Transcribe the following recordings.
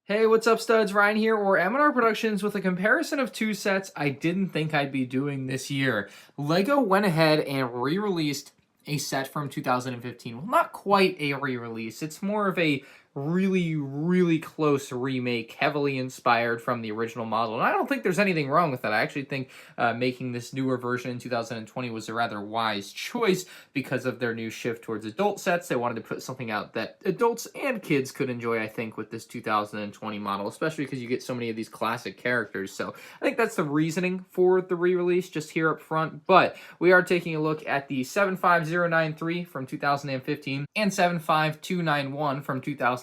Hey, what's up, studs? Ryan here, or MandRproductions, with a comparison of two sets I didn't think I'd be doing this year. LEGO went ahead and re-released a set from 2015. Well, not quite a re-release. It's more of a really close remake, heavily inspired from the original model. And I don't think there's anything wrong with that. I actually think making this newer version in 2020 was a rather wise choice because of their new shift towards adult sets. They wanted to put something out that adults and kids could enjoy, I think, with this 2020 model, especially because you get so many of these classic characters. So I think that's the reasoning for the re-release just here up front. But we are taking a look at the 75093 from 2015 and 75291 from 2020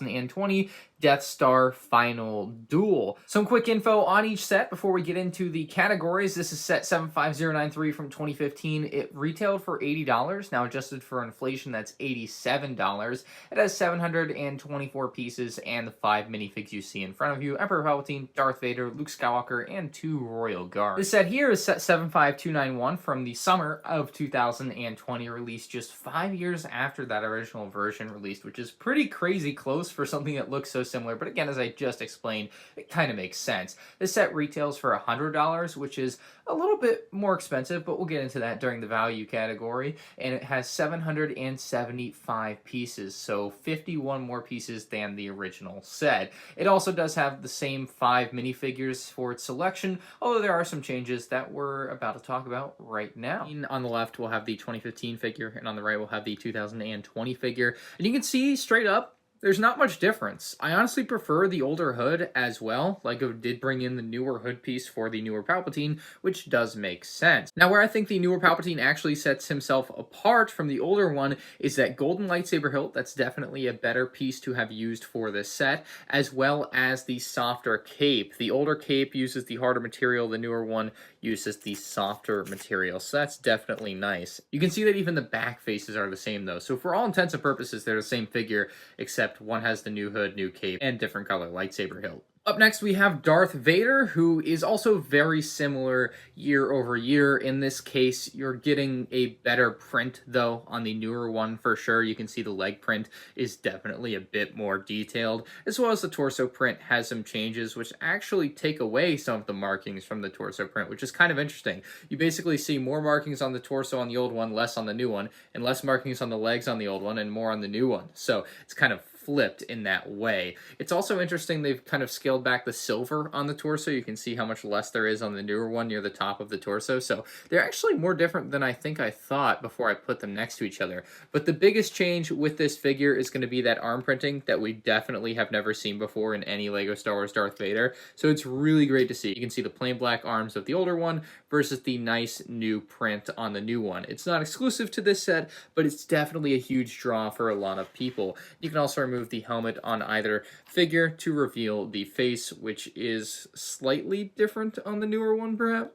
Death Star Final Duel. Some quick info on each set before we get into the categories. This is set 75093 from 2015. It retailed for $80. Now adjusted for inflation, that's $87. It has 724 pieces and the 5 minifigs you see in front of you: Emperor Palpatine, Darth Vader, Luke Skywalker, and 2 Royal Guards. This set here is set 75291 from the summer of 2020, released just 5 years after that original version released, which is pretty crazy close for something that looks so similar. But again, as I just explained, it kind of makes sense. This set retails for $100, which is a little bit more expensive, but we'll get into that during the value category. And it has 775 pieces, so 51 more pieces than the original set. It also does have the same 5 minifigures for its selection, although there are some changes that we're about to talk about right now. On the left, we'll have the 2015 figure, and on the right, we'll have the 2020 figure. And you can see straight up, there's not much difference. I honestly prefer the older hood as well. LEGO did bring in the newer hood piece for the newer Palpatine, which does make sense. Now, where I think the newer Palpatine actually sets himself apart from the older one is that golden lightsaber hilt. That's definitely a better piece to have used for this set, as well as the softer cape. The older cape uses the harder material, the newer one uses the softer material, so that's definitely nice. You can see that even the back faces are the same though, so for all intents and purposes, they're the same figure, except one has the new hood, new cape, and different color lightsaber hilt. Up next, we have Darth Vader, who is also very similar year over year. In this case, you're getting a better print, though, on the newer one for sure. You can see the leg print is definitely a bit more detailed, as well as the torso print has some changes, which actually take away some of the markings from the torso print, which is kind of interesting. You basically see more markings on the torso on the old one, less on the new one, and less markings on the legs on the old one, and more on the new one. So it's kind of flipped in that way. It's also interesting they've kind of scaled back the silver on the torso. You can see how much less there is on the newer one near the top of the torso. So they're actually more different than I think I thought before I put them next to each other. But the biggest change with this figure is going to be that arm printing that we definitely have never seen before in any LEGO Star Wars Darth Vader. So it's really great to see. You can see the plain black arms of the older one versus the nice new print on the new one. It's not exclusive to this set, but it's definitely a huge draw for a lot of people. You can also remove the helmet on either figure to reveal the face, which is slightly different on the newer one, perhaps,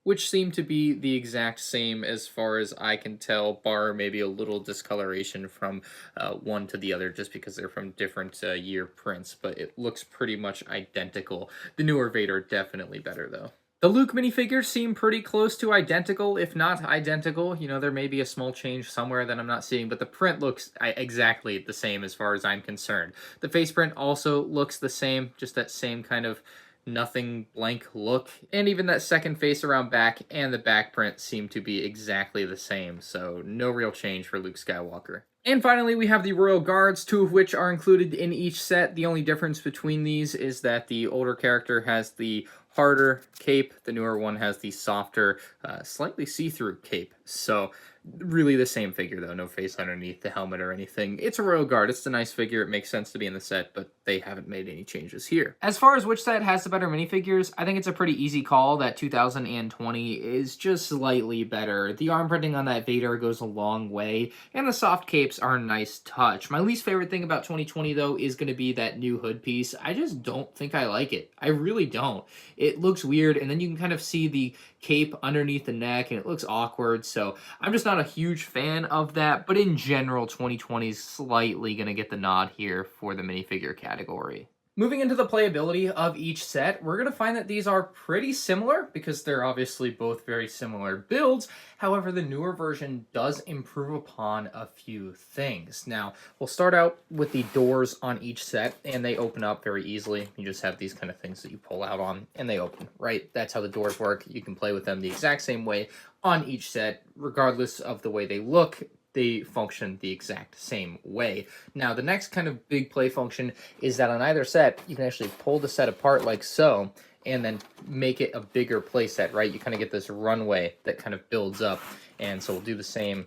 which seem to be the exact same as far as I can tell, bar maybe a little discoloration from one to the other, just because they're from different year prints, but it looks pretty much identical. The newer Vader definitely better, though. The Luke minifigures seem pretty close to identical, if not identical. You know, there may be a small change somewhere that I'm not seeing, but the print looks exactly the same as far as I'm concerned. The face print also looks the same, just that same kind of nothing blank look. And even that second face around back and the back print seem to be exactly the same, so no real change for Luke Skywalker. And finally, we have the Royal Guards, 2 of which are included in each set. The only difference between these is that the older character has the harder cape, the newer one has the softer, slightly see-through cape. So really the same figure, though. No face underneath the helmet or anything. It's a Royal Guard. It's a nice figure. It makes sense to be in the set, but they haven't made any changes here. As far as which set has the better minifigures, I think it's a pretty easy call that 2020 is just slightly better. The arm printing on that Vader goes a long way, and the soft capes are a nice touch. My least favorite thing about 2020, though, is going to be that new hood piece. I just don't think I like it. I really don't. It looks weird, and then you can kind of see the cape underneath the neck, and it looks awkward, so I'm just not a huge fan of that. But in general, 2020 is slightly going to get the nod here for the minifigure category. Moving into the playability of each set, we're going to find that these are pretty similar because they're obviously both very similar builds. However, the newer version does improve upon a few things. Now, we'll start out with the doors on each set, and they open up very easily. You just have these kind of things that you pull out on, and they open, right? That's how the doors work. You can play with them the exact same way on each set, regardless of the way they look. They function the exact same way. Now, the next kind of big play function is that on either set, you can actually pull the set apart like so, and then make it a bigger play set, right? You kind of get this runway that kind of builds up. And so we'll do the same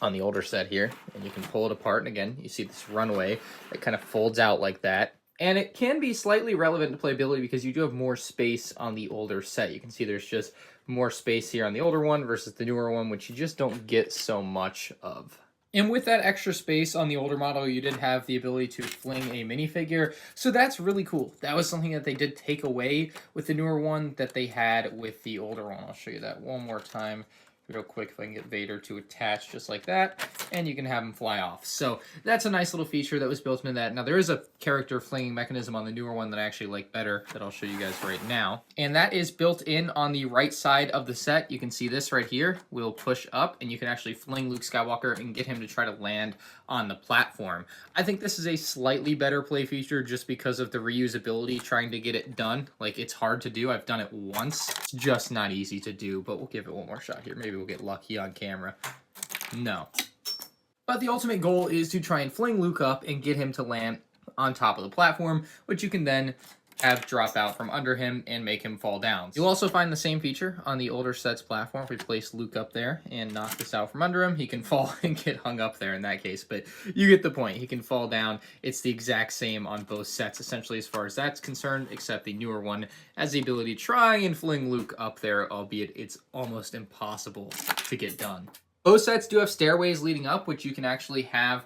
on the older set here, and you can pull it apart. And again, you see this runway that kind of folds out like that. And it can be slightly relevant to playability because you do have more space on the older set. You can see there's just more space here on the older one versus the newer one, which you just don't get so much of. And with that extra space on the older model, you did have the ability to fling a minifigure. So that's really cool. That was something that they did take away with the newer one that they had with the older one. I'll show you that one more time real quick if I can get Vader to attach just like that, and you can have him fly off. So that's a nice little feature that was built into that. Now there is a character flinging mechanism on the newer one that I actually like better that I'll show you guys right now, and that is built in on the right side of the set. You can see this right here will push up, and you can actually fling Luke Skywalker and get him to try to land on the platform. I think this is a slightly better play feature just because of the reusability, trying to get it done. Like, it's hard to do. I've done it once. It's just not easy to do, but we'll give it one more shot here. Maybe we'll get lucky on camera. No. But the ultimate goal is to try and fling Luke up and get him to land on top of the platform, which you can then have drop out from under him and make him fall down. You'll also find the same feature on the older set's platform. If we place Luke up there and knock this out from under him, he can fall and get hung up there in that case, but you get the point. He can fall down. It's the exact same on both sets, essentially, as far as that's concerned, except the newer one has the ability to try and fling Luke up there, albeit it's almost impossible to get done. Both sets do have stairways leading up, which you can actually have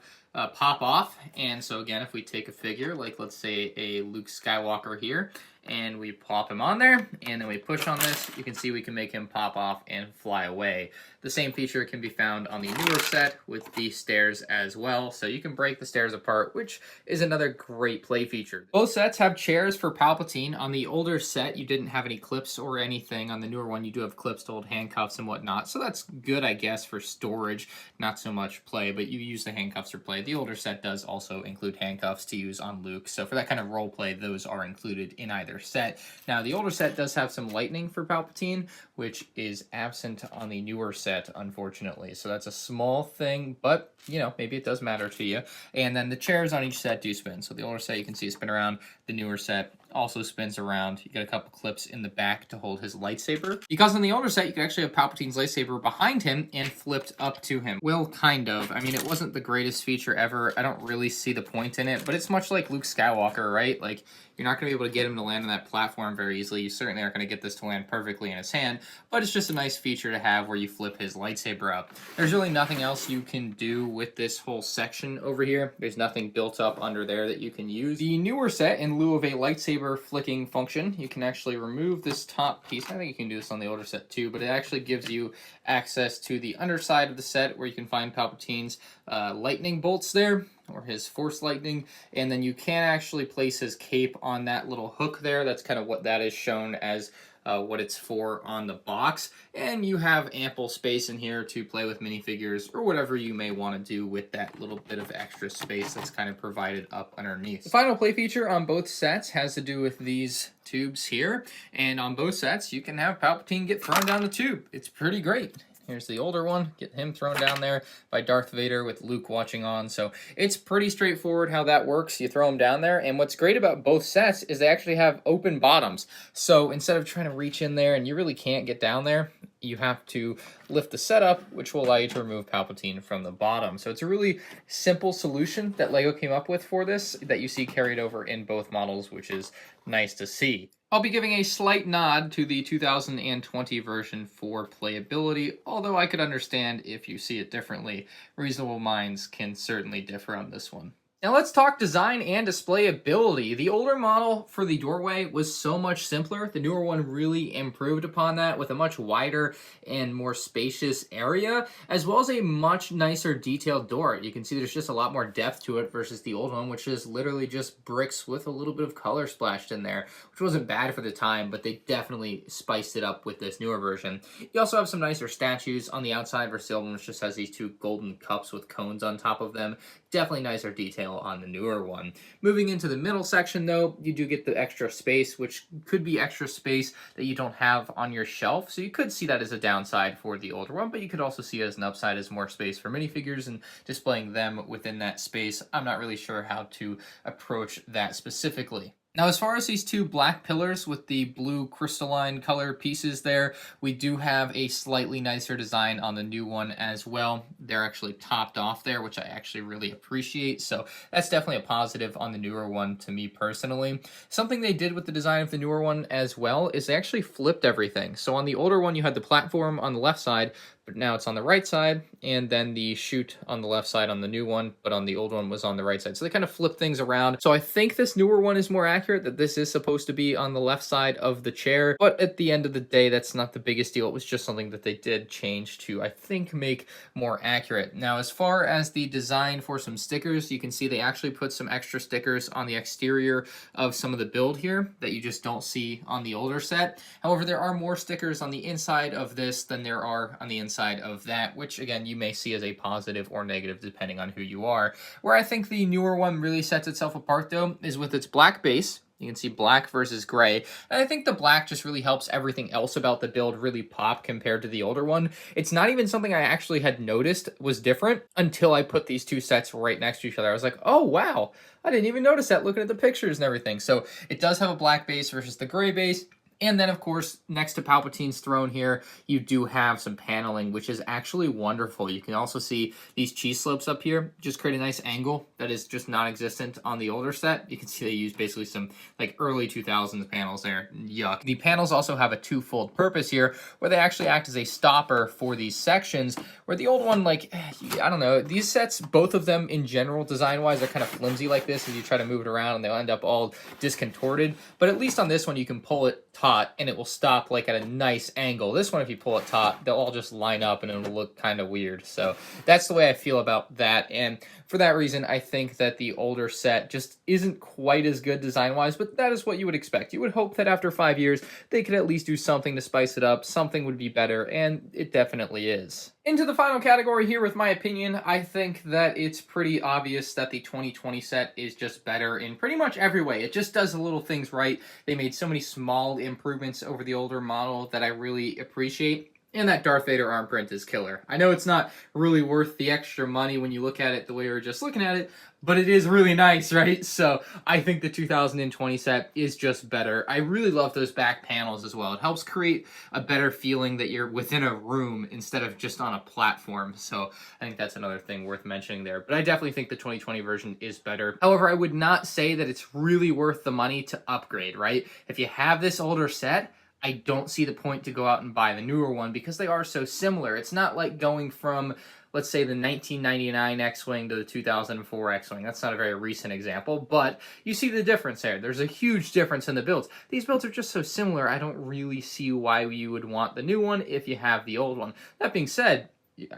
pop off. And so again, if we take a figure, like let's say a Luke Skywalker here, and we pop him on there, and then we push on this, you can see we can make him pop off and fly away. The same feature can be found on the newer set with the stairs as well, so you can break the stairs apart, which is another great play feature. Both sets have chairs for Palpatine. On the older set, you didn't have any clips or anything. On the newer one, you do have clips to hold handcuffs and whatnot, so that's good, I guess, for storage, not so much play, but you use the handcuffs for play. The older set does also include handcuffs to use on Luke, so for that kind of role play, those are included in either set. Now, the older set does have some lightning for Palpatine, which is absent on the newer set, unfortunately. So that's a small thing, but, you know, maybe it does matter to you. And then the chairs on each set do spin. So the older set, you can see it spin around. The newer set also spins around. You get a couple clips in the back to hold his lightsaber. Because on the older set, you can actually have Palpatine's lightsaber behind him and flipped up to him. Well, kind of. I mean, it wasn't the greatest feature ever. I don't really see the point in it, but it's much like Luke Skywalker, right? Like, you're not going to be able to get him to land on that platform very easily. You certainly aren't going to get this to land perfectly in his hand, but it's just a nice feature to have where you flip his lightsaber up. There's really nothing else you can do with this whole section over here. There's nothing built up under there that you can use. The newer set, in lieu of a lightsaber flicking function, you can actually remove this top piece. I think you can do this on the older set too, but it actually gives you access to the underside of the set where you can find Palpatine's lightning bolts there, or his force lightning, and then you can actually place his cape on that little hook there. That's kind of what that is shown as what it's for on the box, and you have ample space in here to play with minifigures or whatever you may want to do with that little bit of extra space that's kind of provided up underneath. The final play feature on both sets has to do with these tubes here, and on both sets you can have Palpatine get thrown down the tube. It's pretty great. Here's the older one, get him thrown down there by Darth Vader with Luke watching on. So it's pretty straightforward how that works. You throw him down there, and what's great about both sets is they actually have open bottoms. So instead of trying to reach in there and you really can't get down there, you have to lift the set up, which will allow you to remove Palpatine from the bottom. So it's a really simple solution that LEGO came up with for this that you see carried over in both models, which is nice to see. I'll be giving a slight nod to the 2020 version for playability, although I could understand if you see it differently. Reasonable minds can certainly differ on this one. Now let's talk design and display ability. The older model for the doorway was so much simpler. The newer one really improved upon that with a much wider and more spacious area, as well as a much nicer detailed door. You can see there's just a lot more depth to it versus the old one, which is literally just bricks with a little bit of color splashed in there, which wasn't bad for the time, but they definitely spiced it up with this newer version. You also have some nicer statues on the outside versus the old one, which just has these two golden cups with cones on top of them. Definitely nicer detail on the newer one. Moving into the middle section though, you do get the extra space, which could be extra space that you don't have on your shelf. So you could see that as a downside for the older one, but you could also see it as an upside, as more space for minifigures and displaying them within that space. I'm not really sure how to approach that specifically. Now, as far as these two black pillars with the blue crystalline color pieces there, we do have a slightly nicer design on the new one as well. They're actually topped off there, which I actually really appreciate. So that's definitely a positive on the newer one to me personally. Something they did with the design of the newer one as well is they actually flipped everything. So on the older one, you had the platform on the left side, but now it's on the right side, and then the chute on the left side on the new one, but on the old one was on the right side. So they kind of flip things around. So I think this newer one is more accurate, that this is supposed to be on the left side of the chair, but at the end of the day, that's not the biggest deal. It was just something that they did change to, I think, make more accurate. Now, as far as the design for some stickers, you can see they actually put some extra stickers on the exterior of some of the build here that you just don't see on the older set. However, there are more stickers on the inside of this than there are on the inside of that, which again, you may see as a positive or negative depending on who you are. Where I think the newer one really sets itself apart though is with its black base. You can see black versus gray. And I think the black just really helps everything else about the build really pop compared to the older one. It's not even something I actually had noticed was different until I put these two sets right next to each other. I was like, oh wow, I didn't even notice that looking at the pictures and everything. So it does have a black base versus the gray base. And then, of course, next to Palpatine's throne here, you do have some paneling, which is actually wonderful. You can also see these cheese slopes up here just create a nice angle that is just non-existent on the older set. You can see they use basically some like early 2000s panels there. Yuck. The panels also have a twofold purpose here, where they actually act as a stopper for these sections, where the old one, like, I don't know, these sets, both of them in general, design-wise, are kind of flimsy like this as you try to move it around, and they'll end up all discontorted. But at least on this one, you can pull it taut and it will stop like at a nice angle. This one, if you pull it taut, they'll all just line up and it'll look kind of weird. So that's the way I feel about that. And for that reason, I think that the older set just isn't quite as good design-wise, but that is what you would expect. You would hope that after 5 years, they could at least do something to spice it up, something would be better, and it definitely is. Into the final category here with my opinion, I think that it's pretty obvious that the 2020 set is just better in pretty much every way. It just does the little things right. They made so many small improvements over the older model that I really appreciate. And that Darth Vader arm print is killer. I know it's not really worth the extra money when you look at it the way we were just looking at it, but it is really nice, right? So I think the 2020 set is just better. I really love those back panels as well. It helps create a better feeling that you're within a room instead of just on a platform. So I think that's another thing worth mentioning there. But I definitely think the 2020 version is better. However, I would not say that it's really worth the money to upgrade, right? If you have this older set, I don't see the point to go out and buy the newer one because they are so similar. It's not like going from, let's say, the 1999 X-Wing to the 2004 X-Wing. That's not a very recent example, but you see the difference there. There's a huge difference in the builds. These builds are just so similar, I don't really see why you would want the new one if you have the old one. That being said,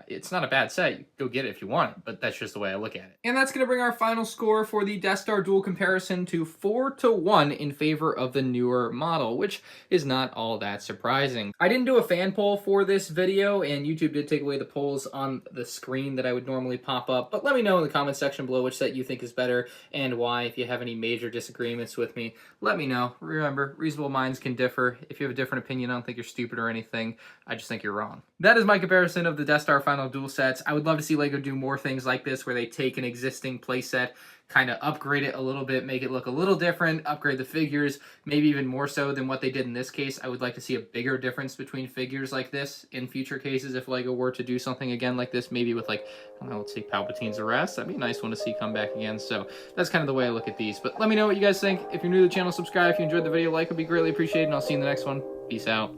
it's not a bad set. You go get it if you want it, but that's just the way I look at it. And that's going to bring our final score for the Death Star Duel comparison to 4-1 in favor of the newer model, which is not all that surprising. I didn't do a fan poll for this video, and YouTube did take away the polls on the screen that I would normally pop up, but let me know in the comment section below which set you think is better and why. If you have any major disagreements with me, let me know. Remember, reasonable minds can differ. If you have a different opinion, I don't think you're stupid or anything. I just think you're wrong. That is my comparison of the Death Star Final Duel sets. I would love to see LEGO do more things like this where they take an existing playset, kind of upgrade it a little bit, make it look a little different, upgrade the figures, maybe even more so than what they did in this case. I would like to see a bigger difference between figures like this in future cases if LEGO were to do something again like this, maybe with like, I don't know, let's see, Palpatine's arrest. That'd be a nice one to see come back again. So that's kind of the way I look at these. But let me know what you guys think. If you're new to the channel, subscribe. If you enjoyed the video, like would be greatly appreciated, and I'll see you in the next one. Peace out.